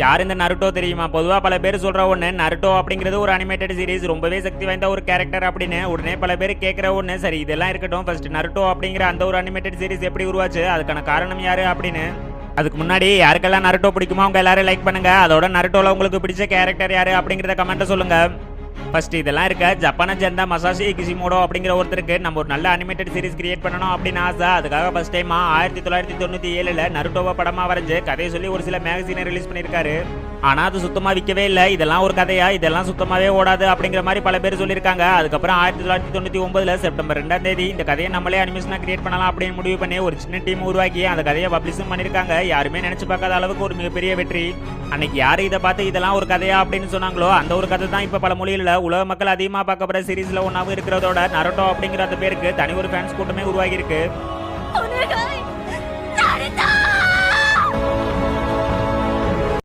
யார் இந்த நருட்டோ தெரியுமா? பொதுவா பல பேர் சொல்ற ஒண்ணு, நருட்டோ அப்படிங்கிறது ஒரு அனிமேட்டட் சீரிஸ், ரொம்பவே சக்தி வாய்ந்த ஒரு கேரக்டர் அப்படின்னு. உடனே பல பேர் கேட்கிற ஒண்ணு, சரி இதெல்லாம் இருக்கட்டும், ஃபர்ஸ்ட் நருட்டோ அப்படிங்கிற அந்த ஒரு அனிமேட்டட் சீரிஸ் எப்படி உருவாச்சு, அதுக்கான காரணம் யாரு அப்படின்னு. அதுக்கு முன்னாடி யாருக்கெல்லாம் நருட்டோ பிடிக்குமோ அவங்க எல்லாரும் லைக் பண்ணுங்க. அதோட நருட்டோல உங்களுக்கு பிடிச்ச கேரக்டர் யாரு அப்படிங்கறத கமெண்ட்ல சொல்லுங்க. ஃபர்ஸ்ட் இதெல்லாம் இருக்க ஜப்பானை சேர்ந்த மசாஷி கிஷிமோடோ அப்படிங்கிற ஒருத்தருக்கு நம்ம ஒரு நல்ல அனிமேட்டட் சீரிஸ் கிரியேட் பண்ணணும் அப்படின்னு ஆசை. அதுக்காக ஃபர்ஸ்ட் டைமா 1997 நருட்டோவை படமா வரைஞ்சு கதையை சொல்லி ஒரு சில மேகசீனை ரிலீஸ் பண்ணியிருக்காரு. ஆனா அது சுத்தமா விற்கவே இல்லை. இதெல்லாம் ஒரு கதையா, இதெல்லாம் சுத்தமாவே ஓடாது அப்படிங்கிற மாதிரி பல பேர் சொல்லியிருக்காங்க. அதுக்கப்புறம் 1999 செப்டம்பர் 2ஆம் தேதி இந்த கதையை நம்மளே அனிமேஷனா கிரியேட் பண்ணலாம் அப்படின்னு முடிவு பண்ணி ஒரு சின்ன டீம் உருவாக்கி அந்த கதையை பப்ளிஷும் பண்ணியிருக்காங்க. யாருமே நினைச்சு பார்க்காத அளவுக்கு ஒரு மிகப்பெரிய வெற்றி. அன்னைக்கு யாரு இதை பார்த்து இதெல்லாம் ஒரு கதையா அப்படின்னு சொன்னாங்களோ அந்த ஒரு கதை தான் இப்ப பல மொழிகளில் உலக மக்கள் அதிகமாக பார்க்கப்படுற சீரீஸ்ல ஒன்றாவும் இருக்கிறதோட நருட்டோ அப்படிங்கிற அந்த பேருக்கு தனி ஒரு ஃபேன்ஸ் கூட்டமே உருவாகி இருக்கு.